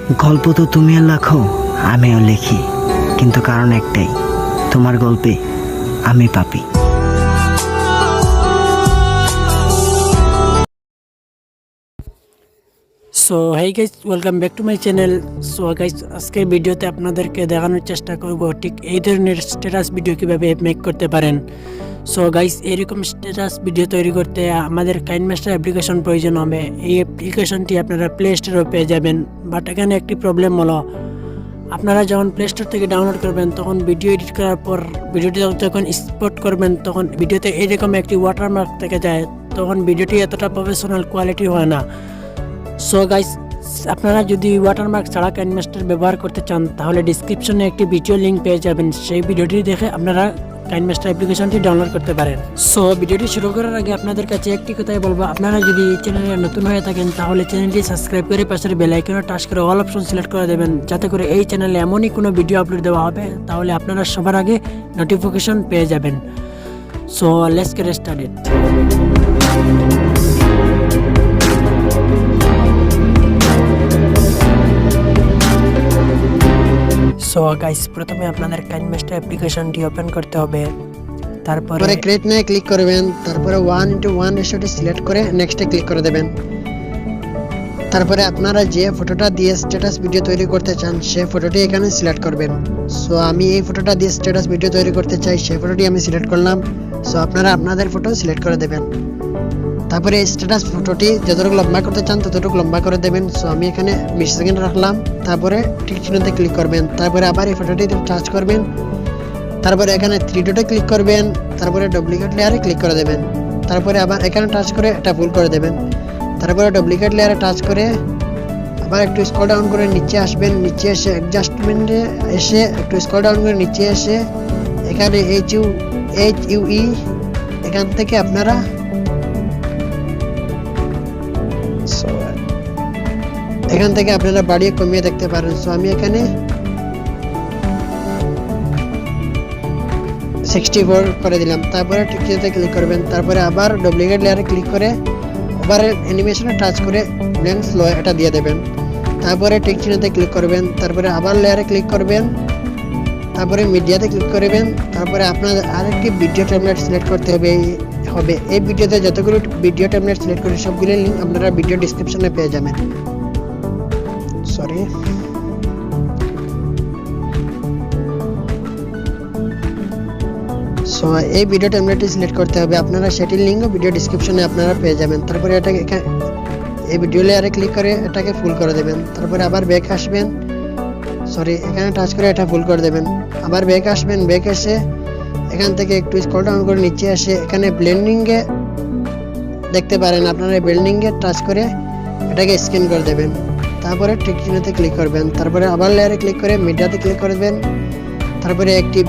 গল্প তো তুমিও লেখো, আমিও লিখি, কিন্তু কারণ একটাই, তোমার গল্পে আমি পাপি। So hey guys, welcome back to my channel. So guys, আজকের ভিডিওতে আপনাদেরকে দেখানোর চেষ্টা করব ঠিক এই ধরনের স্ট্যাটাস ভিডিও কীভাবে মেক করতে পারেন। সো গাইস, এরকম স্ট্যাটাস ভিডিও তৈরি করতে আমাদের কাইনমাস্টার অ্যাপ্লিকেশন প্রয়োজন হবে। এই অ্যাপ্লিকেশনটি আপনারা প্লে স্টোরে পেয়ে যাবেন, বাট এখানে একটি প্রবলেম হলো, আপনারা যখন প্লে স্টোর থেকে ডাউনলোড করবেন তখন ভিডিও এডিট করার পর ভিডিওটি যখন এক্সপোর্ট করবেন তখন ভিডিওতে এরকম একটি ওয়াটারমার্ক থেকে যায়, তখন ভিডিওটি এতটা প্রফেশনাল কোয়ালিটি হয় না। সো গাইস, আপনারা যদি ওয়াটারমার্ক ছাড়া কাইনমাস্টার ব্যবহার করতে চান তাহলে ডিসক্রিপশনে একটি ভিডিও লিঙ্ক পেয়ে যাবেন, সেই ভিডিওটি দেখে আপনারা কাইনমাস্টার অ্যাপ্লিকেশনটি ডাউনলোড করতে পারেন। সো ভিডিওটি শুরু করার আগে আপনাদের কাছে একটি কথাই বলবো, আপনারা যদি এই চ্যানেলে নতুন হয়ে থাকেন তাহলে চ্যানেলটি সাবস্ক্রাইব করে পাশের বেল আইকনে টাচ করে অল অপশন সিলেক্ট করে দেবেন, যাতে করে এই চ্যানেলে এমনই কোনো ভিডিও আপলোড দেওয়া হবে তাহলে আপনারা সবার আগে নোটিফিকেশন পেয়ে যাবেন। So let's get started. So guys, প্রথমে আপনাদের কাইনমাস্টার অ্যাপ্লিকেশনটি ওপেন করতে হবে, তারপরে ক্রিয়েট নাও ক্লিক করবেন, তারপরে 1:1 রেশিওটি সিলেক্ট করে নেক্সটে ক্লিক করে দেবেন। তারপরে আপনারা যে ফটোটা দিয়ে স্ট্যাটাস ভিডিও তৈরি করতে চান সেই ফটোটি এখানে সিলেক্ট করবেন। সো আমি এই ফটোটা দিয়ে স্ট্যাটাস ভিডিও তৈরি করতে চাই, সেই ফটোটি আমি সিলেক্ট করলাম। সো আপনারা আপনাদের ফটো সিলেক্ট করে দেবেন। তারপরে এই স্ট্যাটাস ফটোটি যতটুকু লম্বা করতে চান ততটুকু লম্বা করে দেবেন। সো আমি এখানে 20 সেকেন্ড রাখলাম, তারপরে টিক চিহ্নতে ক্লিক করবেন, তারপরে আবার এই ফটোটিতে টাচ করবেন, তারপরে এখানে 3 ডটে ক্লিক করবেন, তারপরে ডুপ্লিকেট লেয়ারে ক্লিক করে দেবেন, তারপরে আবার এখানে টাচ করে এটা ফুল করে দেবেন, তারপরে ডুপ্লিকেট লেয়ারে টাচ করে আবার একটু স্ক্রল ডাউন করে নিচে আসবেন, নিচে এসে অ্যাডজাস্টমেন্টে এসে একটু স্ক্রল ডাউন করে নিচে এসে এখানে HUE এখান থেকে আপনারা বাড়িয়ে কমিয়ে দেখতে পারেন। সো আমি এখানে 64 করে দিলাম, তারপরে টিকটিতে ক্লিক করবেন, তারপরে আবার ডুপ্লিকেট লেয়ারে ক্লিক করে আবার অ্যানিমেশনে টাচ করে ব্লেন্ড স্লো এটা দিয়ে দেবেন, তারপরে টিক চিহ্নতে ক্লিক করবেন, তারপরে আবার লেয়ারে ক্লিক করবেন, তারপরে মিডিয়াতে ক্লিক করবেন, তারপরে আপনাদের আরেকটি ভিডিও টেমপ্লেট সিলেক্ট করতে হবে। এই ভিডিওতে যতগুলো ভিডিও টেমপ্লেট সিলেক্ট করে সবগুলোর লিঙ্ক আপনারা ভিডিও ডেসক্রিপশনে পেয়ে যাবেন। সো এই ভিডিও টেমপ্লেটটি সিলেক্ট করতে হবে, আপনারা সেটির লিঙ্কও ভিডিও ডেসক্রিপশনে আপনারা পেয়ে যাবেন। তারপরে এটাকে এই ভিডিও লেয়ারে ক্লিক করে এটাকে ফুল করে দেবেন, তারপরে আবার ব্যাক আসবেন, এখানে টাচ করে এটা ফুল করে দেবেন, আবার ব্যাক আসবেন, ব্যাক এসে এখান থেকে একটু স্ক্রল ডাউন করে নিচে আসে এখানে ব্লেন্ডিংয়ে দেখতে পারেন, আপনারা ব্লেন্ডিংয়ে টাচ করে এটাকে স্ক্যান করে দেবেন, তারপরে টিক চিহ্নতে ক্লিক করবেন, তারপরে আবার লেয়ারে ক্লিক করে মিডিয়াতে ক্লিক করবেন, তারপরে একটি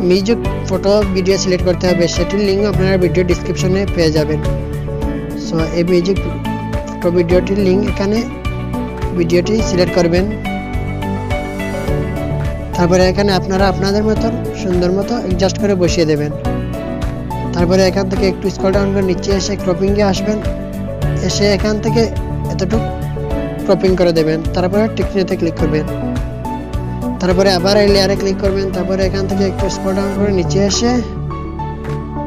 মিউজিক ফটো ভিডিও সিলেক্ট করতে হবে, সেটির লিঙ্ক আপনারা ভিডিও ডেসক্রিপশনে পেয়ে যাবেন। সো এই মিউজিক ফটো ভিডিওটির লিঙ্ক এখানে ভিডিওটি সিলেক্ট করবেন, তারপরে এখানে আপনারা আপনাদের মতো সুন্দর মতো অ্যাডজাস্ট করে বসিয়ে দেবেন, তারপরে এখান থেকে একটু স্ক্রল ডাউন করে নিচে এসে ক্রপিংয়ে আসবেন, এসে এখান থেকে এতটুকু ক্রপিং করে দেবেন, তারপরে টিক চিহ্নতে ক্লিক করবেন, তারপরে আবার এই লেয়ারে ক্লিক করবেন, তারপরে এখান থেকে একটু স্ক্রল ডাউন করে নিচে এসে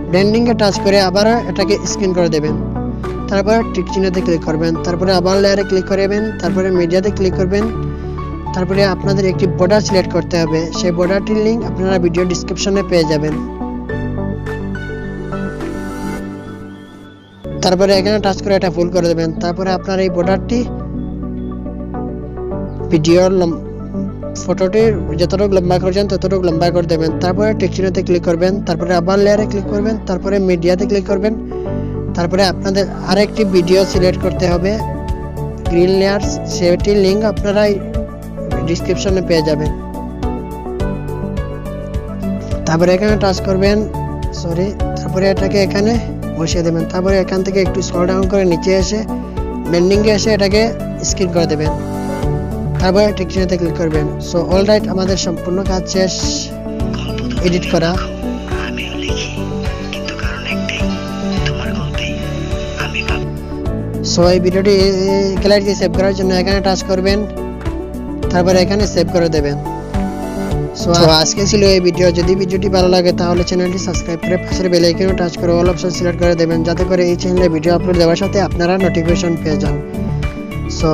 ব্লেন্ডিংয়ে টাচ করে আবার এটাকে স্ক্যান করে দেবেন, তারপরে টিক চিহ্নতে ক্লিক করবেন, তারপরে আবার লেয়ারে ক্লিক করবেন, তারপরে মিডিয়াতে ক্লিক করবেন, তারপরে আপনাদের একটি বর্ডার সিলেক্ট করতে হবে, সেই বর্ডারটির লিঙ্ক আপনারা ভিডিও ডেসক্রিপশনে পেয়ে যাবেন। তারপরে এখানে টাচ করে এটা ফুল করে দেবেন, তারপরে আপনার এই বর্ডারটি ভিডিওর ফটোটির যতটুকু লম্বা করছেন ততটুকু লম্বা করে দেবেন, তারপরে টিক চিহ্নতে ক্লিক করবেন, তারপরে আবার লেয়ারে ক্লিক করবেন, তারপরে মিডিয়াতে ক্লিক করবেন, তারপরে আপনাদের আরেকটি ভিডিও সিলেক্ট করতে হবে গ্রিন লেয়ার, সেটির লিঙ্ক আপনারা ডেসক্রিপশনে পেয়ে যাবেন। তারপরে এখানে টাচ করবেন, তারপরে এটাকে এখানে বসিয়ে দেবেন, তারপরে এখান থেকে একটু স্ক্রল ডাউন করে নিচে এসে ব্লেন্ডিংয়ে এসে এটাকে স্ক্রিন করে দেবেন, তারপরে টিক চিহ্নতে ক্লিক করবেন। সো অলরাইট, আমাদের সম্পূর্ণ কাজ শেষ এডিট করা। সো এই ভিডিওটি গ্যালারিতে সেভ করার জন্য এখানে টাচ করবেন, তারপরে এখানে সেভ করে দেবেন। সো আজকে ছিল এই ভিডিও। যদি ভিডিওটি ভালো লাগে তাহলে চ্যানেলটি সাবস্ক্রাইব করে পাশের বেল আইকনে টাচ করে অল অপশন সিলেক্ট করে দেবেন, যাতে করে এই চ্যানেলে ভিডিও আপলোড দেওয়ার সাথে আপনারা নোটিফিকেশন পেয়ে যান। সো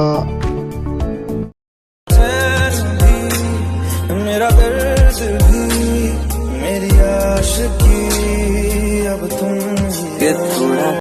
मेरा दर्द भी मेरी आशिकी अब तुम